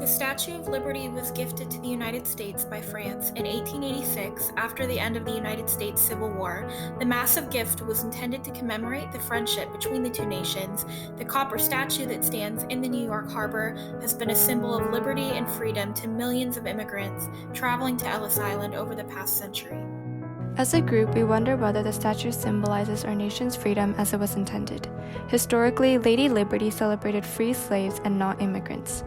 The Statue of Liberty was gifted to the United States by France in 1886 after the end of the United States Civil War. The massive gift was intended to commemorate the friendship between the two nations. The copper statue that stands in the New York harbor has been a symbol of liberty and freedom to millions of immigrants traveling to Ellis Island over the past century. As a group, we wonder whether the statue symbolizes our nation's freedom as it was intended. Historically, Lady Liberty celebrated free slaves and not immigrants.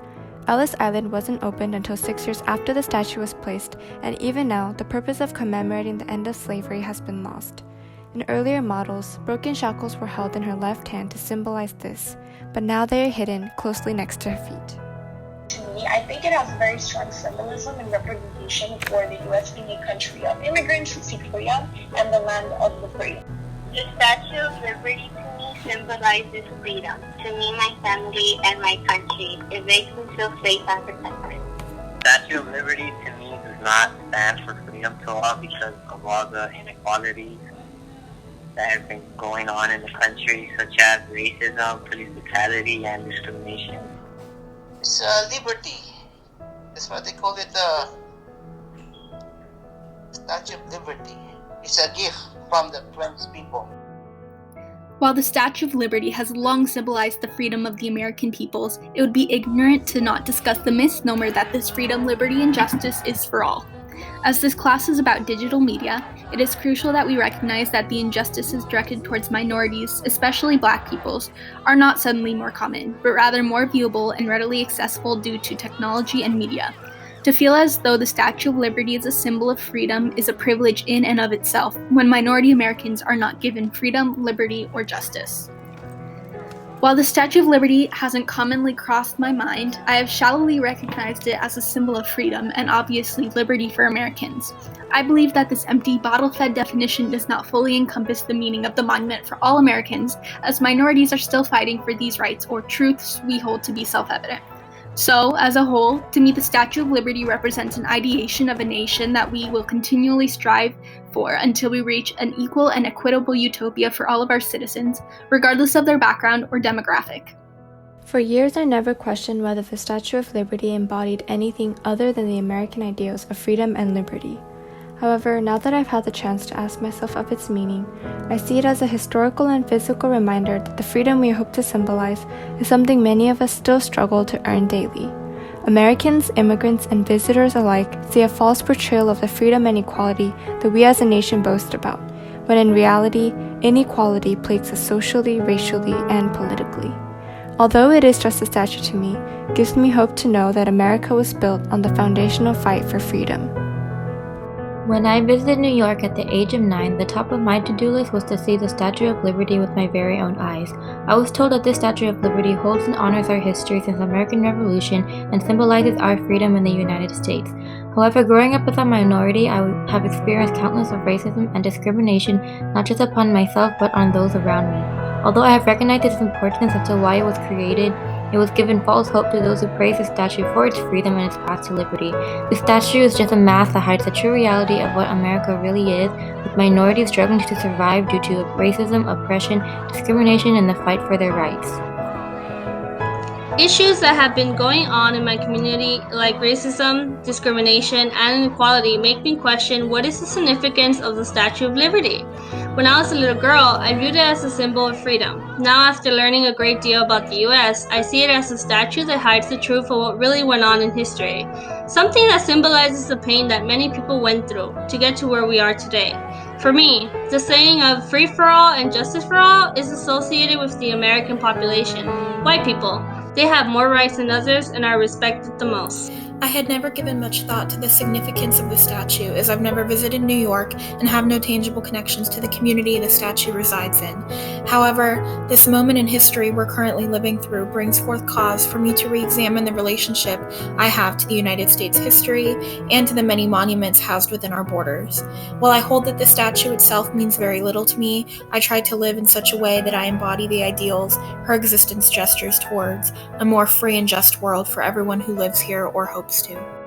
Ellis Island wasn't opened until 6 years after the statue was placed, and even now, the purpose of commemorating the end of slavery has been lost. In earlier models, broken shackles were held in her left hand to symbolize this, but now they are hidden closely next to her feet. To me, I think it has very strong symbolism and representation for the U.S. being a country of immigrants who seek freedom and the land of the free. The Statue of Liberty to me symbolizes freedom. To me, my family, and my country. It makes me feel safe and protected. The Statue of Liberty to me does not stand for freedom to all because of all the inequalities that have been going on in the country, such as racism, police brutality, and discrimination. It's liberty. That's what they call it, Statue of Liberty. It's a gift from the French people. While the Statue of Liberty has long symbolized the freedom of the American peoples, it would be ignorant to not discuss the misnomer that this freedom, liberty, and justice is for all. As this class is about digital media, it is crucial that we recognize that the injustices directed towards minorities, especially Black peoples, are not suddenly more common, but rather more viewable and readily accessible due to technology and media. To feel as though the Statue of Liberty is a symbol of freedom is a privilege in and of itself, when minority Americans are not given freedom, liberty, or justice. While the Statue of Liberty hasn't commonly crossed my mind, I have shallowly recognized it as a symbol of freedom and obviously liberty for Americans. I believe that this empty, bottle-fed definition does not fully encompass the meaning of the monument for all Americans, as minorities are still fighting for these rights or truths we hold to be self-evident. So, as a whole, to me the Statue of Liberty represents an ideation of a nation that we will continually strive for until we reach an equal and equitable utopia for all of our citizens, regardless of their background or demographic. For years, I never questioned whether the Statue of Liberty embodied anything other than the American ideals of freedom and liberty. However, now that I've had the chance to ask myself of its meaning, I see it as a historical and physical reminder that the freedom we hope to symbolize is something many of us still struggle to earn daily. Americans, immigrants, and visitors alike see a false portrayal of the freedom and equality that we as a nation boast about, when in reality, inequality plagues us socially, racially, and politically. Although it is just a statue to me, it gives me hope to know that America was built on the foundational fight for freedom. When I visited New York at the age of 9, the top of my to-do list was to see the Statue of Liberty with my very own eyes. I was told that this Statue of Liberty holds and honors our history since the American Revolution and symbolizes our freedom in the United States. However, growing up as a minority, I have experienced countless of racism and discrimination, not just upon myself but on those around me. Although I have recognized its importance as to why it was created, it was given false hope to those who praise the statue for its freedom and its path to liberty. The statue is just a mask that hides the true reality of what America really is, with minorities struggling to survive due to racism, oppression, discrimination, and the fight for their rights. Issues that have been going on in my community, like racism, discrimination, and inequality, make me question what is the significance of the Statue of Liberty. When I was a little girl, I viewed it as a symbol of freedom. Now, after learning a great deal about the US, I see it as a statue that hides the truth of what really went on in history. Something that symbolizes the pain that many people went through to get to where we are today. For me, the saying of free for all and justice for all is associated with the American population, white people. They have more rights than others and are respected the most. I had never given much thought to the significance of the statue, as I've never visited New York and have no tangible connections to the community the statue resides in. However, this moment in history we're currently living through brings forth cause for me to re-examine the relationship I have to the United States history and to the many monuments housed within our borders. While I hold that the statue itself means very little to me, I try to live in such a way that I embody the ideals her existence gestures towards, a more free and just world for everyone who lives here or hopes to.